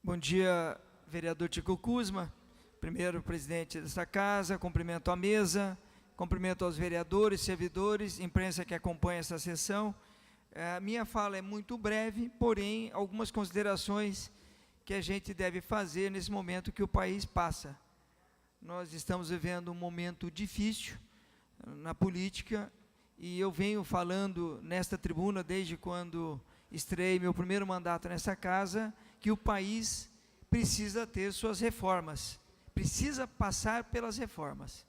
Bom dia, vereador Tico Kuzma, primeiro presidente desta casa, cumprimento a mesa, cumprimento aos vereadores, servidores, imprensa que acompanha essa sessão. A minha fala é muito breve, porém, algumas considerações que a gente deve fazer nesse momento que o país passa. Nós estamos vivendo um momento difícil na política e eu venho falando nesta tribuna desde quando estreiei meu primeiro mandato nessa casa, que o país precisa ter suas reformas, precisa passar pelas reformas.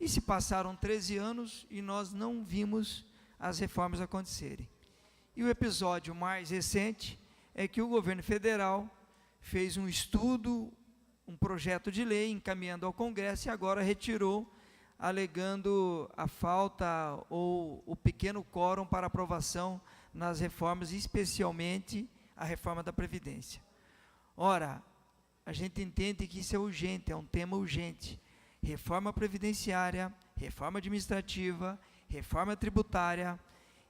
E se passaram 13 anos e nós não vimos as reformas acontecerem. E o episódio mais recente é que o governo federal fez um estudo, um projeto de lei encaminhando ao Congresso e agora retirou, alegando a falta ou o pequeno quórum para aprovação nas reformas, especialmente a reforma da Previdência. Ora, a gente entende que isso é urgente, é um tema urgente. Reforma previdenciária, reforma administrativa, reforma tributária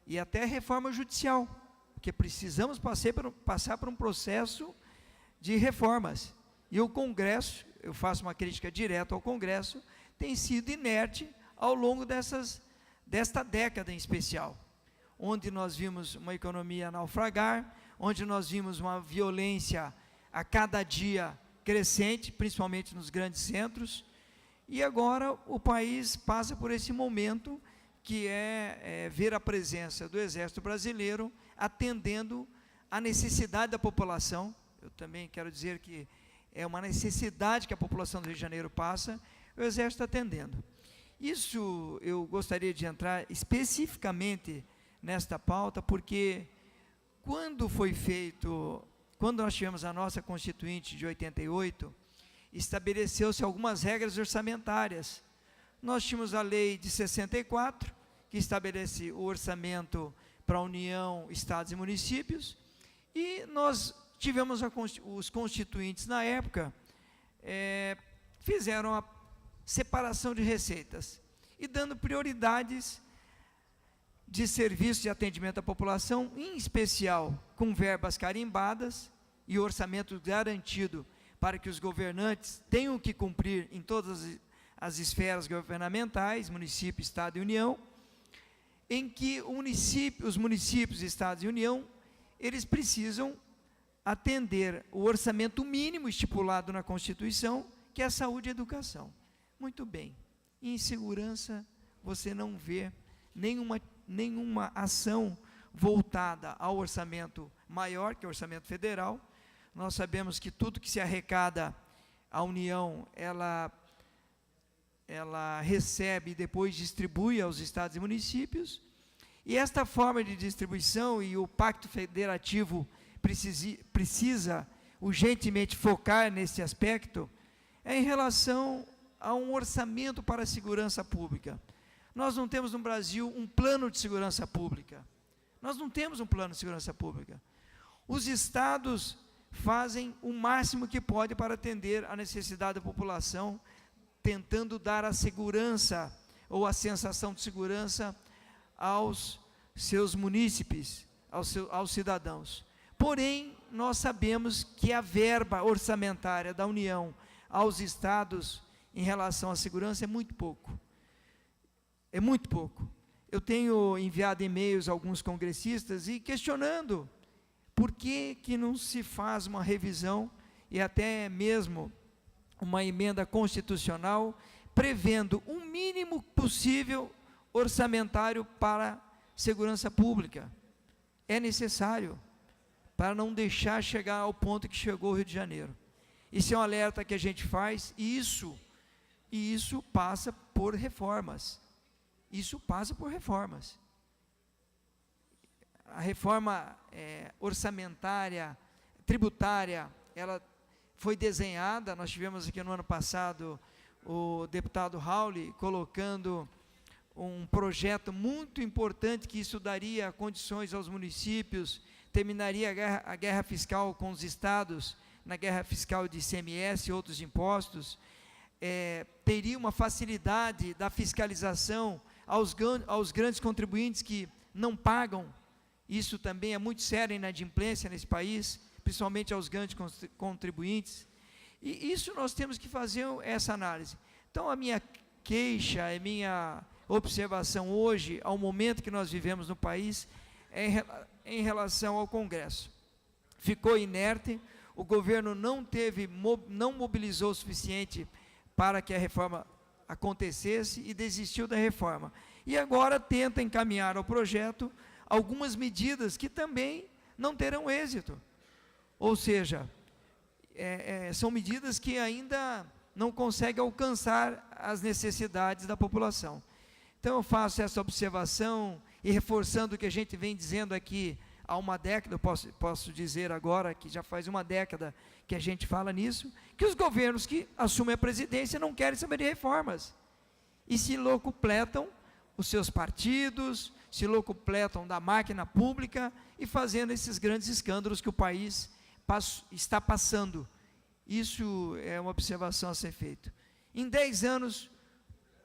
e até reforma judicial, porque precisamos passar por um processo de reformas. E o Congresso, eu faço uma crítica direta ao Congresso, tem sido inerte ao longo desta década em especial, onde nós vimos uma economia naufragar, onde nós vimos uma violência a cada dia crescente, principalmente nos grandes centros, e agora o país passa por esse momento que é ver a presença do Exército Brasileiro atendendo à necessidade da população. Eu também quero dizer que é uma necessidade que a população do Rio de Janeiro passa, o Exército atendendo. Isso eu gostaria de entrar especificamente nesta pauta, porque quando nós tivemos a nossa Constituinte de 88, estabeleceu-se algumas regras orçamentárias. Nós tínhamos a lei de 64, que estabelece o orçamento para a União, Estados e municípios, e nós tivemos os constituintes na época, fizeram a separação de receitas, e dando prioridades de serviços de atendimento à população, em especial com verbas carimbadas e orçamento garantido para que os governantes tenham que cumprir em todas as esferas governamentais, município, Estado e União, em que os municípios, Estados e União, eles precisam atender o orçamento mínimo estipulado na Constituição, que é a saúde e a educação. Muito bem, em segurança você não vê nenhuma ação voltada ao orçamento maior, que é o orçamento federal. Nós sabemos que tudo que se arrecada, a União, ela recebe e depois distribui aos estados e municípios, e esta forma de distribuição e o Pacto Federativo precisa urgentemente focar nesse aspecto, é em relação a um orçamento para a segurança pública. Nós não temos no Brasil um plano de segurança pública. Nós não temos um plano de segurança pública. Os estados fazem o máximo que pode para atender a necessidade da população, tentando dar a segurança ou a sensação de segurança aos seus munícipes, aos cidadãos. Porém, nós sabemos que a verba orçamentária da União aos estados em relação à segurança é muito pouco. É muito pouco. Eu tenho enviado e-mails a alguns congressistas e questionando por que não se faz uma revisão e até mesmo uma emenda constitucional prevendo um mínimo possível orçamentário para segurança pública. É necessário para não deixar chegar ao ponto que chegou o Rio de Janeiro. Isso é um alerta que a gente faz e isso passa por reformas. Isso passa por reformas. A reforma orçamentária, tributária, ela foi desenhada, nós tivemos aqui no ano passado o deputado Rauli colocando um projeto muito importante que isso daria condições aos municípios, terminaria a guerra fiscal com os estados, na guerra fiscal de ICMS e outros impostos, teria uma facilidade da fiscalização aos grandes contribuintes que não pagam. Isso também é muito sério, a inadimplência nesse país, principalmente aos grandes contribuintes, e isso nós temos que fazer essa análise. Então, a minha queixa, a minha observação hoje, ao momento que nós vivemos no país, é em relação ao Congresso. Ficou inerte, o governo não mobilizou o suficiente para que a reforma acontecesse e desistiu da reforma. E agora tenta encaminhar ao projeto algumas medidas que também não terão êxito. Ou seja, são medidas que ainda não conseguem alcançar as necessidades da população. Então eu faço essa observação e reforçando o que a gente vem dizendo aqui há uma década, eu posso dizer agora que já faz uma década que a gente fala nisso, que os governos que assumem a presidência não querem saber de reformas, e se locupletam os seus partidos, se locupletam da máquina pública, e fazendo esses grandes escândalos que o país está passando. Isso é uma observação a ser feita. Em 10 anos,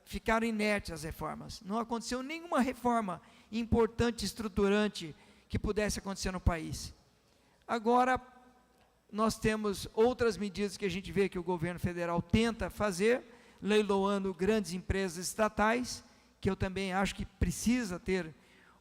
ficaram inertes as reformas, não aconteceu nenhuma reforma importante, estruturante, que pudesse acontecer no país. Agora, nós temos outras medidas que a gente vê que o governo federal tenta fazer, leiloando grandes empresas estatais, que eu também acho que precisa ter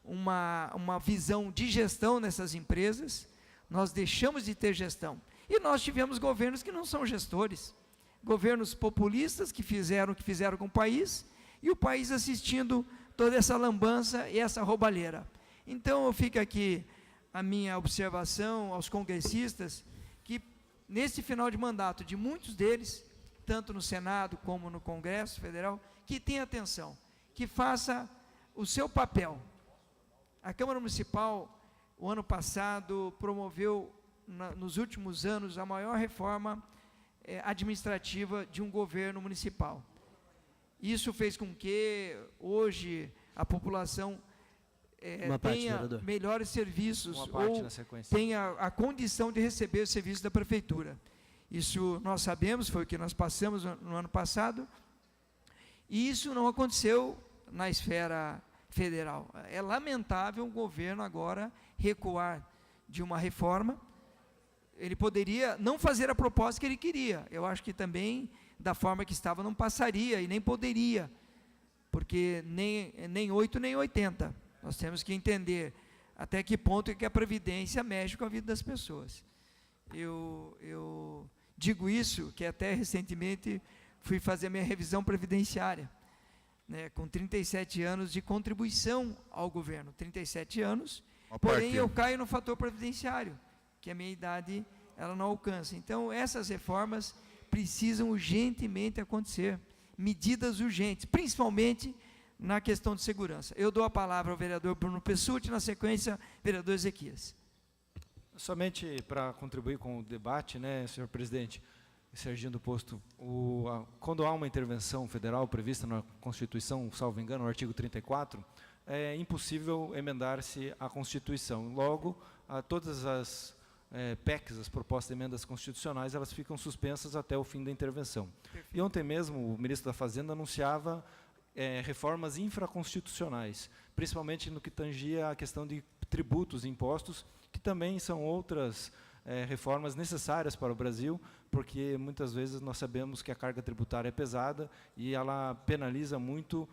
uma visão de gestão nessas empresas. Nós deixamos de ter gestão, e nós tivemos governos que não são gestores, governos populistas que fizeram o que fizeram com o país, e o país assistindo toda essa lambança e essa roubalheira. Então, fica aqui a minha observação aos congressistas, que nesse final de mandato de muitos deles, tanto no Senado como no Congresso Federal, que tenha atenção, que faça o seu papel. A Câmara Municipal, o ano passado, promoveu, nos últimos anos, a maior reforma administrativa de um governo municipal. Isso fez com que, hoje, a população tenha melhores serviços, ou tenha a condição de receber o serviço da prefeitura. Isso nós sabemos, foi o que nós passamos no ano passado, e isso não aconteceu na esfera federal. É lamentável o governo agora recuar de uma reforma. Ele poderia não fazer a proposta que ele queria, eu acho que também, da forma que estava, não passaria, e nem poderia, porque nem 8 nem 80, nós temos que entender até que ponto é que a Previdência mexe com a vida das pessoas. Eu digo isso, que até recentemente fui fazer minha revisão previdenciária, né, com 37 anos de contribuição ao governo, 37 anos, porém eu caio no fator previdenciário, que a minha idade ela não alcança. Então, essas reformas precisam urgentemente acontecer, medidas urgentes, principalmente na questão de segurança. Eu dou a palavra ao vereador Bruno Pessutti, na sequência, vereador Ezequias. Somente para contribuir com o debate, né, senhor presidente, Serginho do Posto, quando há uma intervenção federal prevista na Constituição, salvo engano, no artigo 34, é impossível emendar-se a Constituição. Logo, todas as PECs, as propostas de emendas constitucionais, elas ficam suspensas até o fim da intervenção. Perfeito. E ontem mesmo o ministro da Fazenda anunciava reformas infraconstitucionais, principalmente no que tangia a questão de tributos e impostos, que também são outras reformas necessárias para o Brasil, porque muitas vezes nós sabemos que a carga tributária é pesada e ela penaliza muito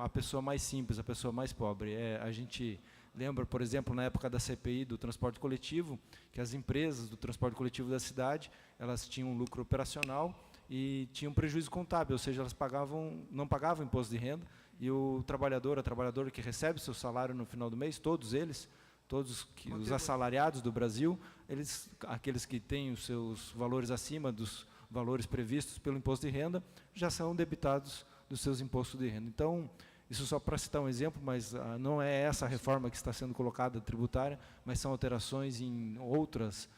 a pessoa mais simples, a pessoa mais pobre. A gente lembra, por exemplo, na época da CPI do transporte coletivo, que as empresas do transporte coletivo da cidade, elas tinham um lucro operacional e tinham prejuízo contábil, ou seja, elas não pagavam imposto de renda, e o trabalhador, a trabalhadora que recebe seu salário no final do mês, todos os assalariados do Brasil, aqueles que têm os seus valores acima dos valores previstos pelo imposto de renda, já são debitados dos seus impostos de renda. Então, isso só para citar um exemplo, mas não é essa a reforma que está sendo colocada tributária, mas são alterações em outras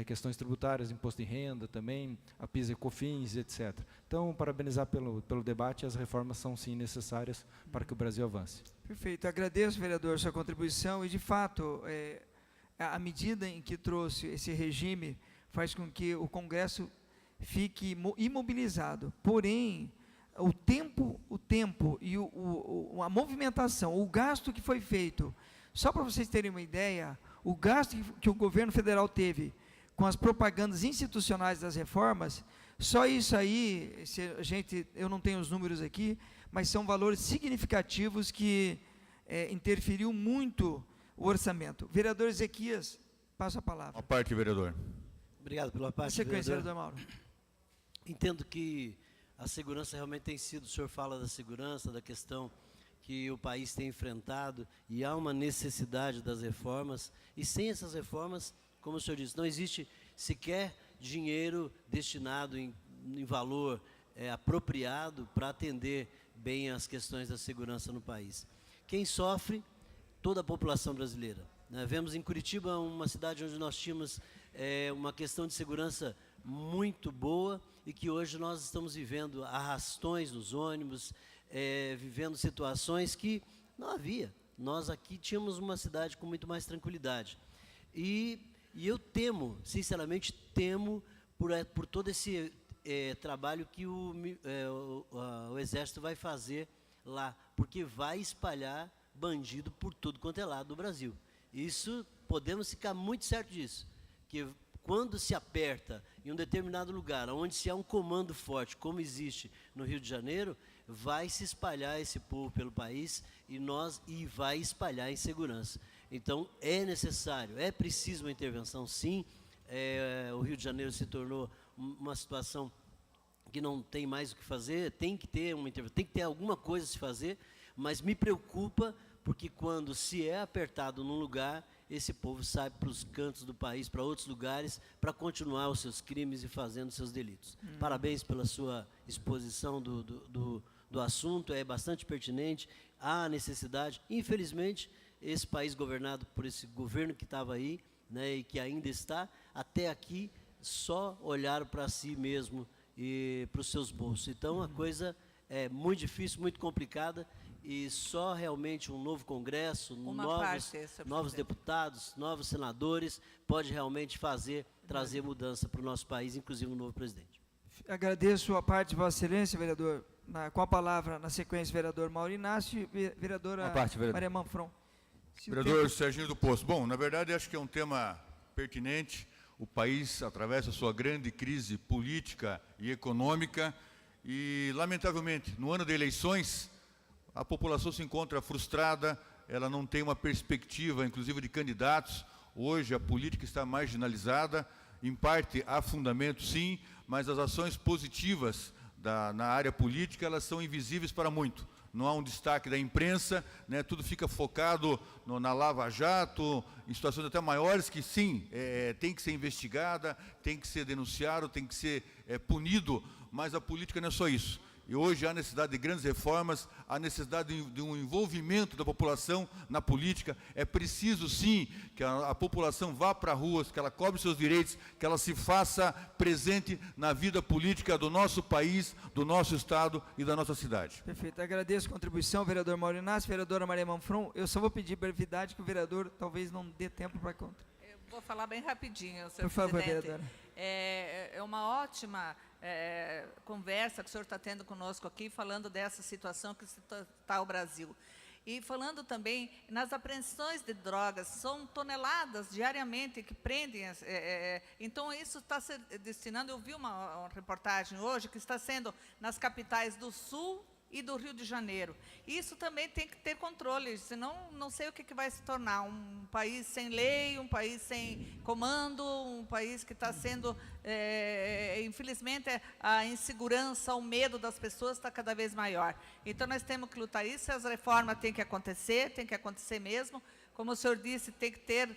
questões tributárias, imposto de renda também, a PIS e COFINS, etc. Então, parabenizar pelo debate, as reformas são sim necessárias para que o Brasil avance. Perfeito, agradeço, vereador, sua contribuição, e de fato, a medida em que trouxe esse regime faz com que o Congresso fique imobilizado, porém, o tempo e a movimentação, o gasto que foi feito, só para vocês terem uma ideia, o gasto que o governo federal teve com as propagandas institucionais das reformas, só isso aí, eu não tenho os números aqui, mas são valores significativos que interferiu muito o orçamento. Vereador Ezequias, passo a palavra. A parte, vereador. Obrigado pela parte, Sequência, vereador. vereador Mauro. Entendo que a segurança realmente tem sido, o senhor fala da segurança, da questão que o país tem enfrentado, e há uma necessidade das reformas, e sem essas reformas, como o senhor disse, não existe sequer dinheiro destinado em valor apropriado para atender bem as questões da segurança no país. Quem sofre? Toda a população brasileira. Vemos em Curitiba, uma cidade onde nós tínhamos uma questão de segurança muito boa e que hoje nós estamos vivendo arrastões nos ônibus, vivendo situações que não havia. Nós aqui tínhamos uma cidade com muito mais tranquilidade. E eu temo, sinceramente, temo por todo esse trabalho que o Exército vai fazer lá, porque vai espalhar bandido por tudo quanto é lado do Brasil. Isso, podemos ficar muito certo disso, que quando se aperta em um determinado lugar, onde se há um comando forte, como existe no Rio de Janeiro, vai se espalhar esse povo pelo país e vai espalhar insegurança. Então, é necessário, é preciso uma intervenção, sim. O Rio de Janeiro se tornou uma situação que não tem mais o que fazer, tem que ter uma intervenção, tem que ter alguma coisa a se fazer, mas me preocupa porque quando se é apertado num lugar, esse povo sai para os cantos do país, para outros lugares, para continuar os seus crimes e fazendo os seus delitos. Parabéns pela sua exposição do assunto, é bastante pertinente, há necessidade. Infelizmente, esse país governado por esse governo que estava aí, né, e que ainda está, até aqui, só olharam para si mesmo e para os seus bolsos. Então, a coisa é muito difícil, muito complicada, e só realmente um novo Congresso, novos deputados, novos senadores, pode realmente trazer mudança para o nosso país, inclusive um novo presidente. Agradeço a parte de Vossa Excelência, vereador. Com a palavra, na sequência, vereador Mauro Inácio e vereadora Maria Manfron. Vereador Serginho do Poço. Bom, na verdade, acho que é um tema pertinente. O país atravessa sua grande crise política e econômica e, lamentavelmente, no ano de eleições, a população se encontra frustrada, ela não tem uma perspectiva, inclusive, de candidatos. Hoje, a política está marginalizada, em parte há fundamento, sim, mas as ações positivas na área política, elas são invisíveis para muito. Não há um destaque da imprensa, né, tudo fica focado na Lava Jato, em situações até maiores que, sim, tem que ser investigada, tem que ser denunciado, tem que ser punido, mas a política não é só isso. E hoje há necessidade de grandes reformas, há necessidade de um envolvimento da população na política. É preciso, sim, que a população vá para as ruas, que ela cobre seus direitos, que ela se faça presente na vida política do nosso país, do nosso Estado e da nossa cidade. Perfeito. Agradeço a contribuição, vereador Mauro Inácio, vereadora Maria Manfron. Eu só vou pedir brevidade, que o vereador talvez não dê tempo para conta. Eu vou falar bem rapidinho, senhor Por favor, presidente. vereadora. É uma ótima conversa que o senhor está tendo conosco aqui, falando dessa situação que está o Brasil. E falando também nas apreensões de drogas, são toneladas diariamente que prendem. Então, isso está se destinando, eu vi uma reportagem hoje, que está sendo nas capitais do Sul e do Rio de Janeiro. Isso também tem que ter controle, senão não sei o que vai se tornar, um país sem lei, um país sem comando, um país que está sendo, infelizmente, a insegurança, o medo das pessoas está cada vez maior. Então, nós temos que lutar isso, as reformas têm que acontecer mesmo, como o senhor disse, tem que ter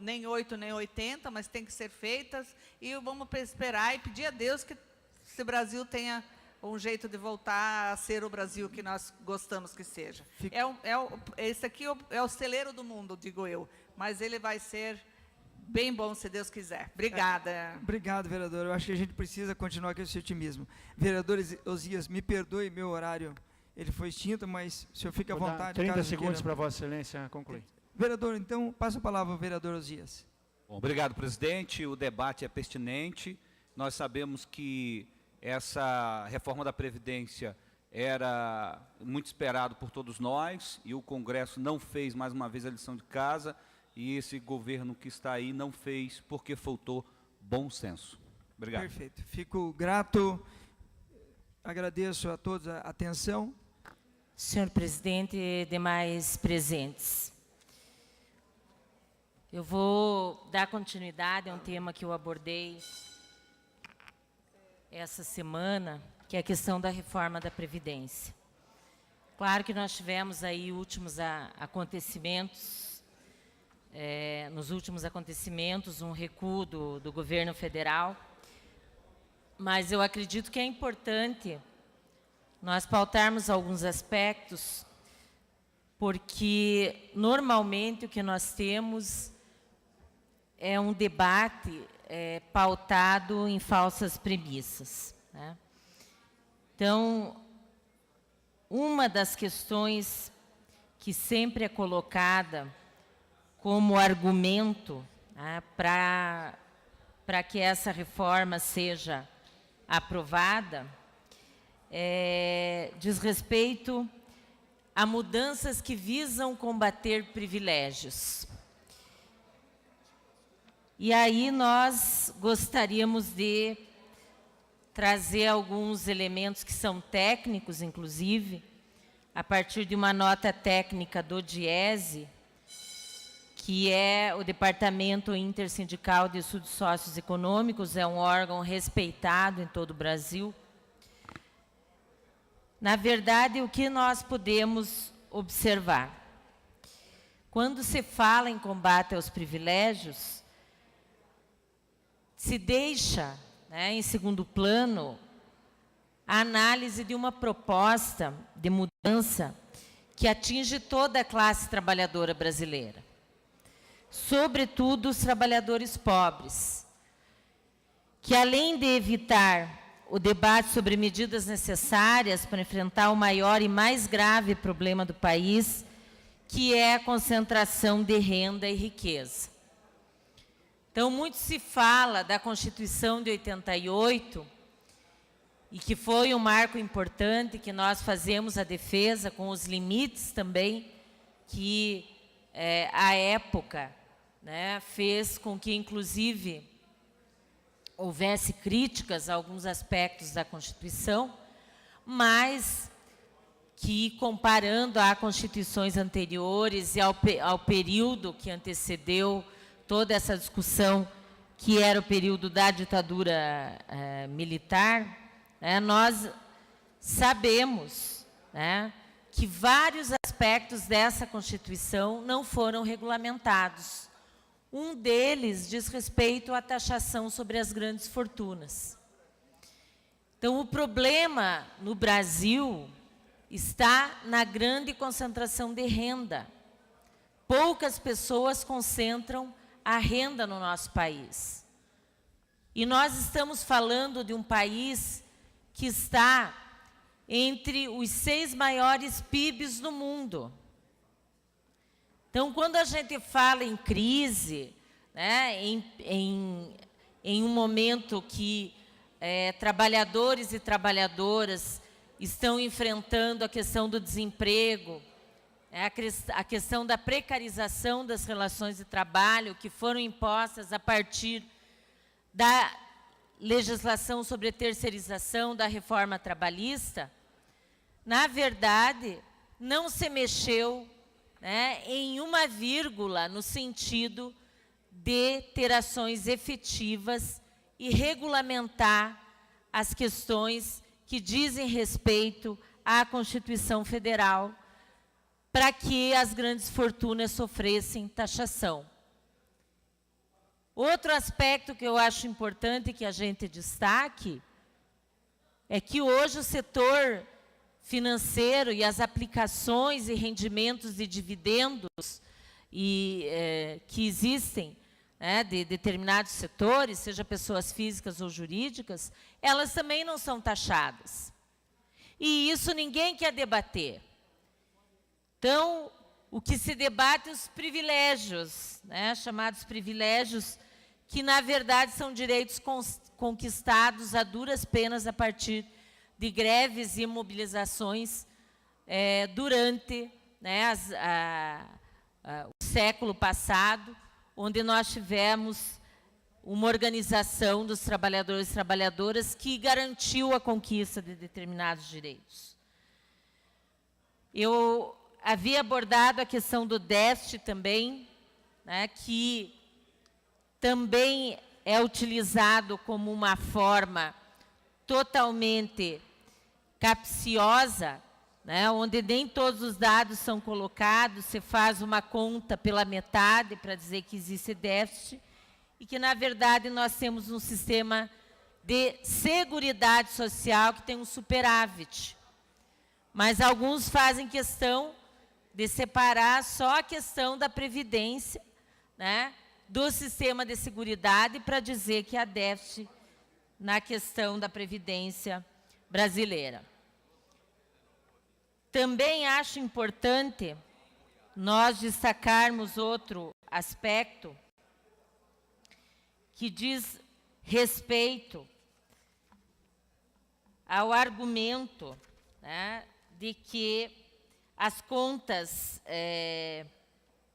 nem 8 nem 80, mas tem que ser feitas, e vamos esperar e pedir a Deus que esse Brasil tenha um jeito de voltar a ser o Brasil que nós gostamos que seja. Esse aqui é o celeiro do mundo, digo eu, mas ele vai ser bem bom, se Deus quiser. Obrigada. Obrigado, vereador. Eu acho que a gente precisa continuar com esse otimismo. Vereador Osias, me perdoe, meu horário ele foi extinto, mas o senhor fica à vontade. 30 segundos para Vossa Excelência concluir. Vereador, então, passo a palavra ao vereador Osias. Bom, obrigado, presidente. O debate é pertinente. Nós sabemos que essa reforma da Previdência era muito esperado por todos nós, e o Congresso não fez, mais uma vez, a lição de casa, e esse governo que está aí não fez porque faltou bom senso. Obrigado. Perfeito. Fico grato, agradeço a todos a atenção. Senhor presidente e demais presentes, eu vou dar continuidade a um tema que eu abordei essa semana, que é a questão da reforma da Previdência. Claro que nós tivemos aí últimos acontecimentos, nos últimos acontecimentos, um recuo do governo federal, mas eu acredito que é importante nós pautarmos alguns aspectos, porque normalmente o que nós temos é um debate pautado em falsas premissas, né? Então, uma das questões que sempre é colocada como argumento, né, para que essa reforma seja aprovada, diz respeito a mudanças que visam combater privilégios. E aí nós gostaríamos de trazer alguns elementos que são técnicos, inclusive, a partir de uma nota técnica do DIESE, que é o Departamento Intersindical de Estudos Socioeconômicos, é um órgão respeitado em todo o Brasil. Na verdade, o que nós podemos observar? Quando se fala em combate aos privilégios, se deixa, né, em segundo plano a análise de uma proposta de mudança que atinge toda a classe trabalhadora brasileira, sobretudo os trabalhadores pobres, que além de evitar o debate sobre medidas necessárias para enfrentar o maior e mais grave problema do país, que é a concentração de renda e riqueza. Então, muito se fala da Constituição de 88, e que foi um marco importante, que nós fazemos a defesa com os limites também, que a época, né, fez com que, inclusive, houvesse críticas a alguns aspectos da Constituição, mas que, comparando a constituições anteriores e ao período que antecedeu toda essa discussão, que era o período da ditadura militar, nós sabemos, né, que vários aspectos dessa Constituição não foram regulamentados. Um deles diz respeito à taxação sobre as grandes fortunas. Então, o problema no Brasil está na grande concentração de renda. Poucas pessoas concentram a renda no nosso país. E nós estamos falando de um país que está entre os 6 maiores PIBs do mundo. Então, quando a gente fala em crise, né, em um momento que trabalhadores e trabalhadoras estão enfrentando a questão do desemprego, a questão da precarização das relações de trabalho, que foram impostas a partir da legislação sobre terceirização da reforma trabalhista, na verdade, não se mexeu, né, em uma vírgula no sentido de ter ações efetivas e regulamentar as questões que dizem respeito à Constituição Federal, para que as grandes fortunas sofressem taxação. Outro aspecto que eu acho importante que a gente destaque é que hoje o setor financeiro e as aplicações e rendimentos de dividendos que existem, né, de determinados setores, seja pessoas físicas ou jurídicas, elas também não são taxadas. E isso ninguém quer debater. Então, o que se debate é os privilégios, né, chamados privilégios, que, na verdade, são direitos conquistados a duras penas a partir de greves e mobilizações durante, né, o século passado, onde nós tivemos uma organização dos trabalhadores e trabalhadoras que garantiu a conquista de determinados direitos. Eu havia abordado a questão do déficit também, né, que também é utilizado como uma forma totalmente capciosa, né, onde nem todos os dados são colocados, se faz uma conta pela metade para dizer que existe déficit, e que, na verdade, nós temos um sistema de seguridade social que tem um superávit. Mas alguns fazem questão de separar só a questão da previdência, né, do sistema de seguridade para dizer que há déficit na questão da previdência brasileira. Também acho importante nós destacarmos outro aspecto que diz respeito ao argumento, né, de que as contas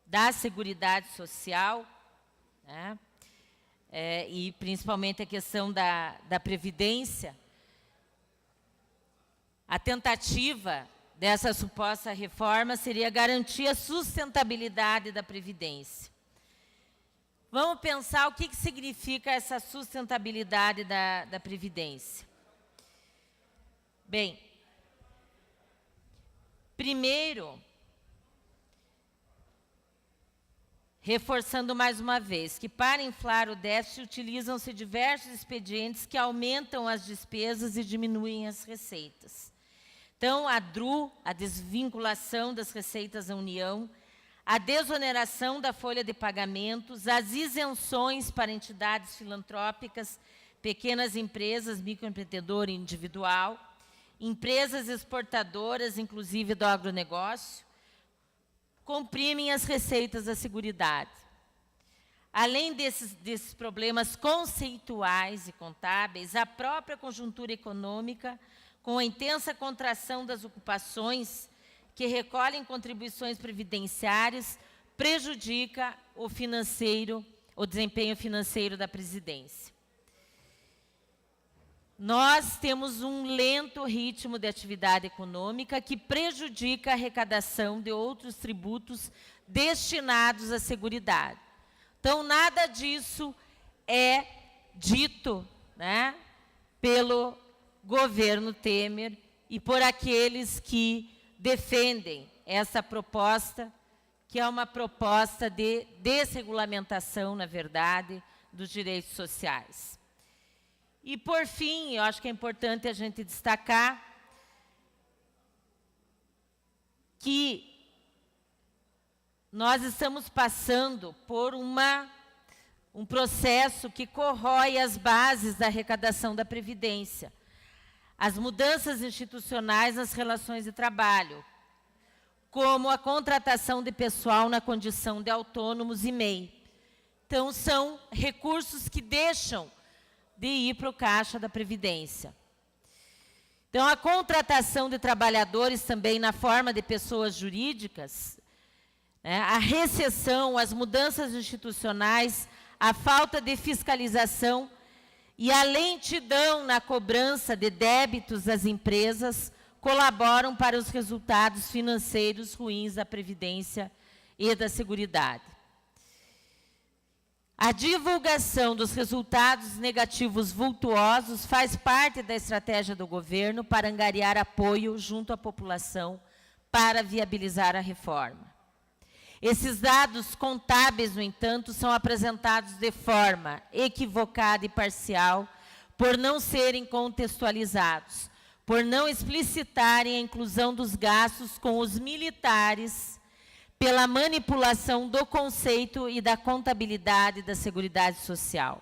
da Seguridade Social, né, e principalmente a questão da Previdência, a tentativa dessa suposta reforma seria garantir a sustentabilidade da Previdência. Vamos pensar o que significa essa sustentabilidade da Previdência. Bem, primeiro, reforçando mais uma vez, que para inflar o déficit utilizam-se diversos expedientes que aumentam as despesas e diminuem as receitas. Então, a DRU, a desvinculação das receitas da União, a desoneração da folha de pagamentos, as isenções para entidades filantrópicas, pequenas empresas, microempreendedor e individual, empresas exportadoras, inclusive do agronegócio, comprimem as receitas da Seguridade. Além desses problemas conceituais e contábeis, a própria conjuntura econômica, com a intensa contração das ocupações que recolhem contribuições previdenciárias, prejudica o desempenho financeiro da presidência. Nós temos um lento ritmo de atividade econômica que prejudica a arrecadação de outros tributos destinados à Seguridade. Então, nada disso é dito, né, pelo governo Temer e por aqueles que defendem essa proposta, que é uma proposta de desregulamentação, na verdade, dos direitos sociais. E, por fim, eu acho que é importante a gente destacar que nós estamos passando por um processo que corrói as bases da arrecadação da Previdência. As mudanças institucionais nas relações de trabalho, como a contratação de pessoal na condição de autônomos e MEI. Então, são recursos que deixam de ir para o caixa da Previdência. Então, a contratação de trabalhadores também na forma de pessoas jurídicas, né, a recessão, as mudanças institucionais, a falta de fiscalização e a lentidão na cobrança de débitos das empresas colaboram para os resultados financeiros ruins da Previdência e da Seguridade. A divulgação dos resultados negativos vultuosos faz parte da estratégia do governo para angariar apoio junto à população para viabilizar a reforma. Esses dados contábeis, no entanto, são apresentados de forma equivocada e parcial por não serem contextualizados, por não explicitarem a inclusão dos gastos com os militares, pela manipulação do conceito e da contabilidade da Seguridade Social,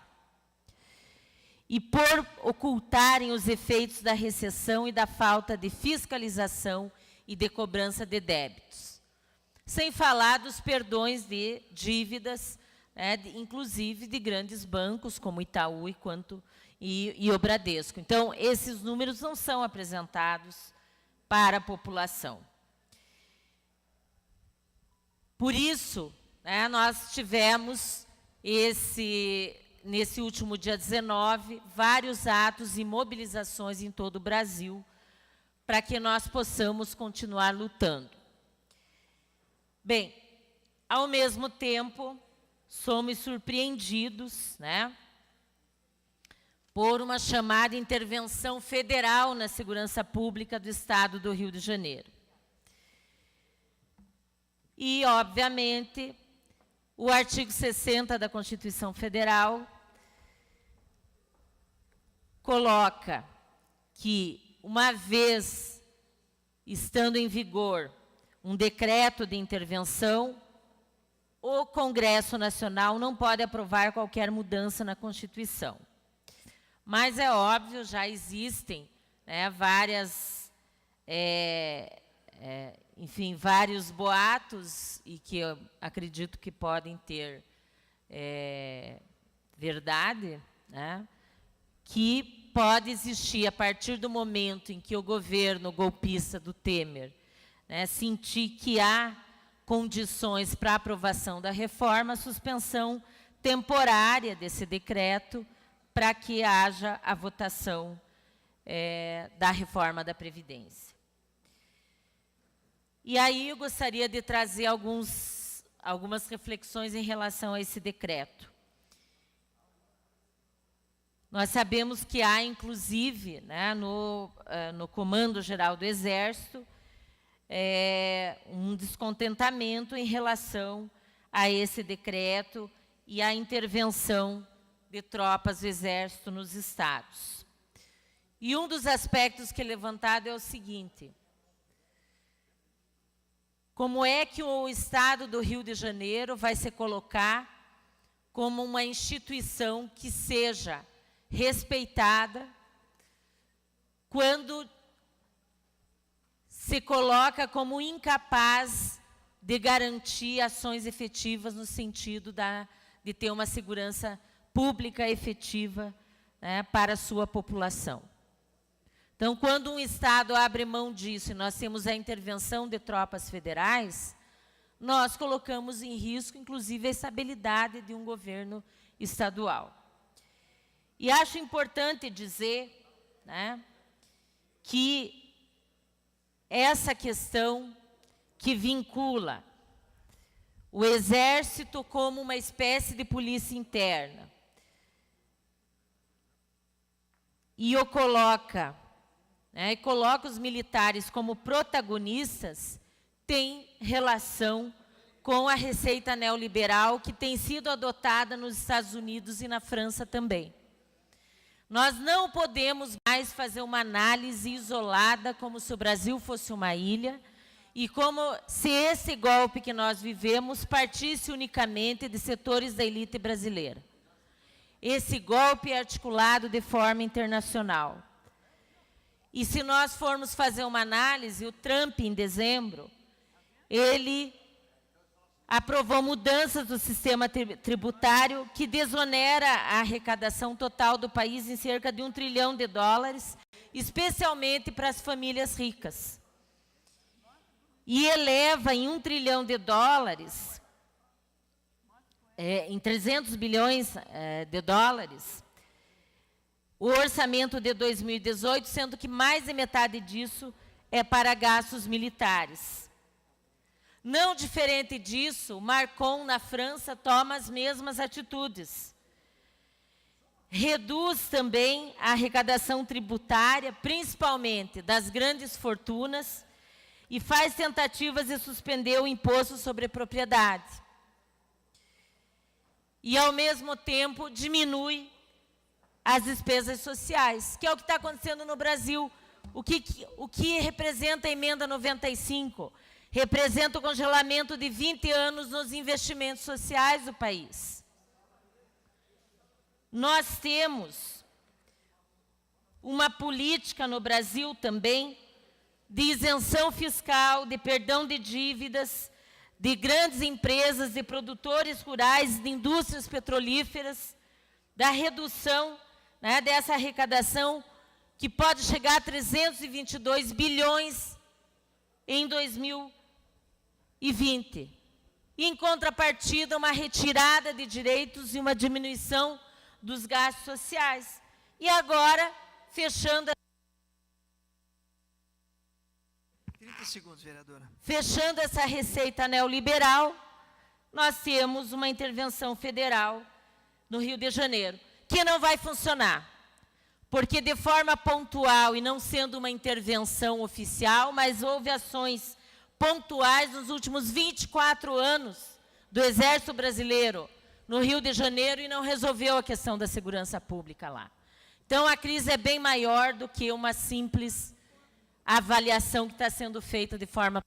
e por ocultarem os efeitos da recessão e da falta de fiscalização e de cobrança de débitos. Sem falar dos perdões de dívidas, né, inclusive de grandes bancos como Itaú e o Bradesco. Então, esses números não são apresentados para a população. Por isso, né, nós tivemos nesse último dia 19, vários atos e mobilizações em todo o Brasil, para que nós possamos continuar lutando. Bem, ao mesmo tempo, somos surpreendidos, né, por uma chamada intervenção federal na segurança pública do Estado do Rio de Janeiro. E, obviamente, o artigo 60 da Constituição Federal coloca que, uma vez estando em vigor um decreto de intervenção, o Congresso Nacional não pode aprovar qualquer mudança na Constituição. Mas é óbvio, já existem, né, vários boatos, e que eu acredito que podem ter verdade, né, que pode existir, a partir do momento em que o governo golpista do Temer, né, sentir que há condições para a aprovação da reforma, suspensão temporária desse decreto, para que haja a votação da reforma da Previdência. E aí eu gostaria de trazer algumas reflexões em relação a esse decreto. Nós sabemos que há, inclusive, né, no Comando Geral do Exército, um descontentamento em relação a esse decreto e à intervenção de tropas do Exército nos estados. E um dos aspectos que é levantado é o seguinte: como é que o Estado do Rio de Janeiro vai se colocar como uma instituição que seja respeitada quando se coloca como incapaz de garantir ações efetivas no sentido de ter uma segurança pública efetiva, né, para a sua população? Então, quando um Estado abre mão disso e nós temos a intervenção de tropas federais, nós colocamos em risco, inclusive, a estabilidade de um governo estadual. E acho importante dizer, né, que essa questão que vincula o Exército como uma espécie de polícia interna e coloca os militares como protagonistas, tem relação com a receita neoliberal que tem sido adotada nos Estados Unidos e na França também. Nós não podemos mais fazer uma análise isolada como se o Brasil fosse uma ilha e como se esse golpe que nós vivemos partisse unicamente de setores da elite brasileira. Esse golpe é articulado de forma internacional. E se nós formos fazer uma análise, o Trump, em dezembro, ele aprovou mudanças do sistema tributário que desonera a arrecadação total do país em cerca de $1 trilhão, especialmente para as famílias ricas. E eleva em $1 trilhão, em 300 bilhões de dólares, o orçamento de 2018, sendo que mais de metade disso é para gastos militares. Não diferente disso, Macron, na França, toma as mesmas atitudes. Reduz também a arrecadação tributária, principalmente das grandes fortunas, e faz tentativas de suspender o imposto sobre a propriedade. E, ao mesmo tempo, diminui as despesas sociais, que é o que está acontecendo no Brasil. O que representa a emenda 95? Representa o congelamento de 20 anos nos investimentos sociais do país. Nós temos uma política no Brasil também de isenção fiscal, de perdão de dívidas, de grandes empresas, de produtores rurais, de indústrias petrolíferas, da redução, né, dessa arrecadação que pode chegar a 322 bilhões em 2020. E, em contrapartida, uma retirada de direitos e uma diminuição dos gastos sociais. E agora, fechando 30 segundos, vereadora. Fechando essa receita neoliberal, nós temos uma intervenção federal no Rio de Janeiro, que não vai funcionar, porque de forma pontual e não sendo uma intervenção oficial, mas houve ações pontuais nos últimos 24 anos do Exército Brasileiro no Rio de Janeiro e não resolveu a questão da segurança pública lá. Então, a crise é bem maior do que uma simples avaliação que está sendo feita de forma...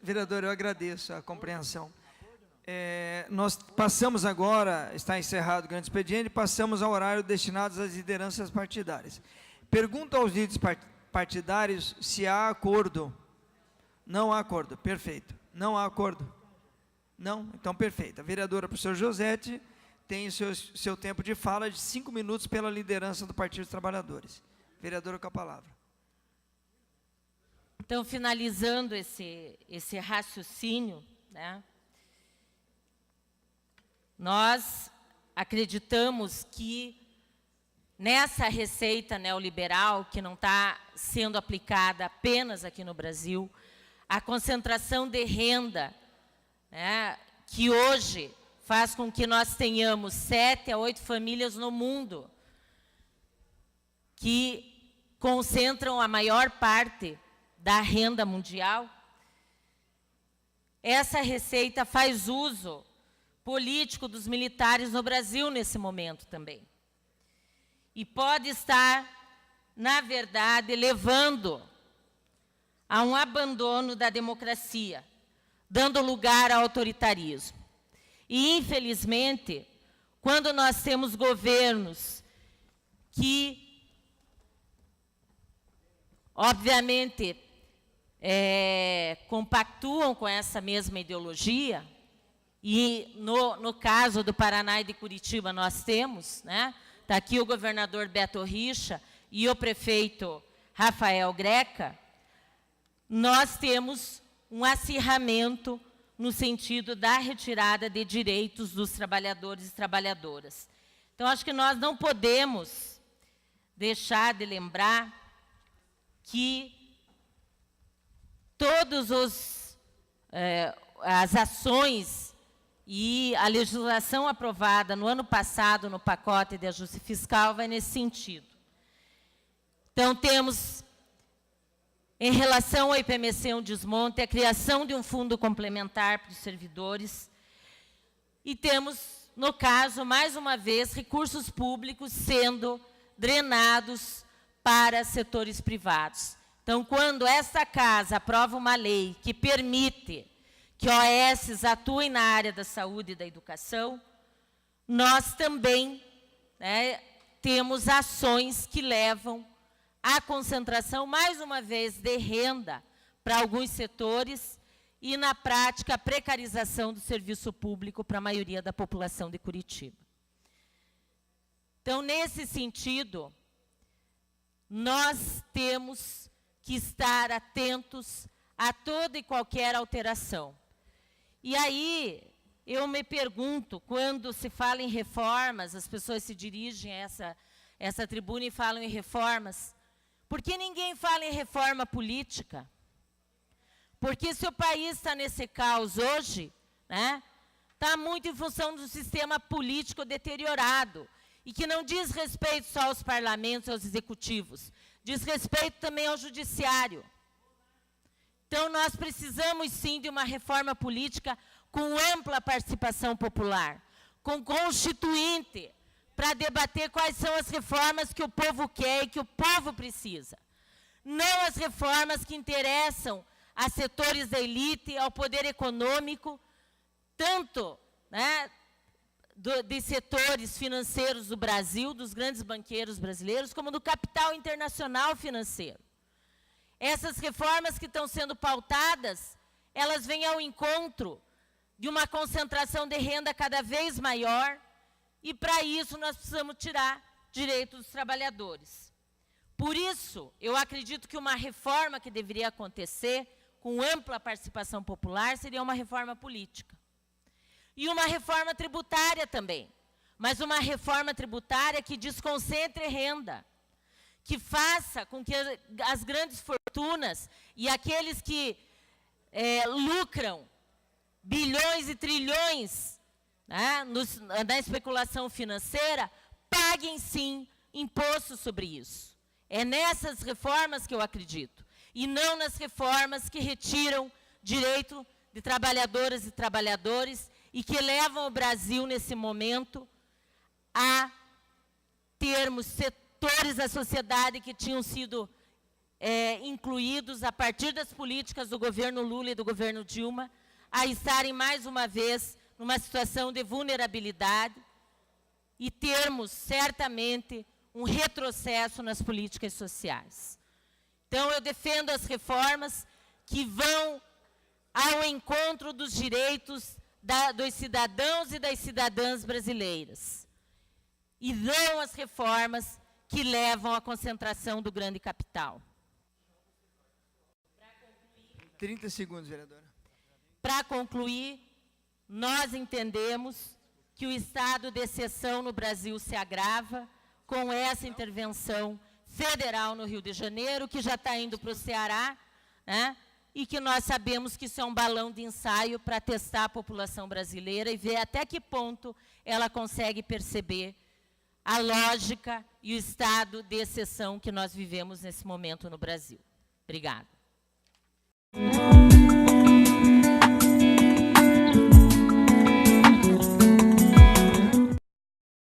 Vereador, eu agradeço a compreensão. Nós passamos agora, está encerrado o grande expediente, passamos ao horário destinado às lideranças partidárias. Pergunto aos líderes partidários se há acordo. Não há acordo, perfeito. Não há acordo? Não? Então, perfeito. A vereadora professor Josete tem o seu tempo de fala de 5 minutos pela liderança do Partido dos Trabalhadores. Vereadora, com a palavra. Então, finalizando esse raciocínio, né, nós acreditamos que nessa receita neoliberal, que não está sendo aplicada apenas aqui no Brasil, a concentração de renda, né, que hoje faz com que nós tenhamos 7 a 8 famílias no mundo que concentram a maior parte da renda mundial, essa receita faz uso político dos militares no Brasil nesse momento também. E pode estar, na verdade, levando a um abandono da democracia, dando lugar ao autoritarismo. E, infelizmente, quando nós temos governos que, obviamente, compactuam com essa mesma ideologia, e no caso do Paraná e de Curitiba nós temos, né? Está aqui o governador Beto Richa e o prefeito Rafael Greca, nós temos um acirramento no sentido da retirada de direitos dos trabalhadores e trabalhadoras. Então, acho que nós não podemos deixar de lembrar que todas as ações e a legislação aprovada no ano passado no pacote de ajuste fiscal vai nesse sentido. Então, temos, em relação ao IPMC, um desmonte, a criação de um fundo complementar para os servidores, e temos, no caso, mais uma vez, recursos públicos sendo drenados para setores privados. Então, quando esta casa aprova uma lei que permite que OASs atuem na área da saúde e da educação, nós também, né, temos ações que levam à concentração, mais uma vez, de renda para alguns setores e, na prática, a precarização do serviço público para a maioria da população de Curitiba. Então, nesse sentido, nós temos que estar atentos a toda e qualquer alteração. E aí, eu me pergunto, quando se fala em reformas, as pessoas se dirigem a essa tribuna e falam em reformas, por que ninguém fala em reforma política? Porque se o país está nesse caos hoje, né, está muito em função do sistema político deteriorado, e que não diz respeito só aos parlamentos e aos executivos, diz respeito também ao judiciário. Então, nós precisamos, sim, de uma reforma política com ampla participação popular, com constituinte, para debater quais são as reformas que o povo quer e que o povo precisa. Não as reformas que interessam a setores da elite, ao poder econômico, tanto, né, de setores financeiros do Brasil, dos grandes banqueiros brasileiros, como do capital internacional financeiro. Essas reformas que estão sendo pautadas, elas vêm ao encontro de uma concentração de renda cada vez maior, e para isso nós precisamos tirar direitos dos trabalhadores. Por isso, eu acredito que uma reforma que deveria acontecer, com ampla participação popular, seria uma reforma política. E uma reforma tributária também, mas uma reforma tributária que desconcentre renda, que faça com que as grandes fortunas e aqueles que lucram bilhões e trilhões, né, na especulação financeira, paguem sim imposto sobre isso. É nessas reformas que eu acredito, e não nas reformas que retiram direito de trabalhadoras e trabalhadores e que levam o Brasil, nesse momento, a termos setores da sociedade que tinham sido incluídos a partir das políticas do governo Lula e do governo Dilma, a estarem mais uma vez numa situação de vulnerabilidade e termos, certamente, um retrocesso nas políticas sociais. Então, eu defendo as reformas que vão ao encontro dos direitos dos cidadãos e das cidadãs brasileiras. E não as reformas que levam à concentração do grande capital. 30 segundos, vereadora. Para concluir, nós entendemos que o estado de exceção no Brasil se agrava com essa intervenção federal no Rio de Janeiro, que já está indo para o Ceará, né? E que nós sabemos que isso é um balão de ensaio para testar a população brasileira e ver até que ponto ela consegue perceber a lógica e o estado de exceção que nós vivemos nesse momento no Brasil. Obrigada.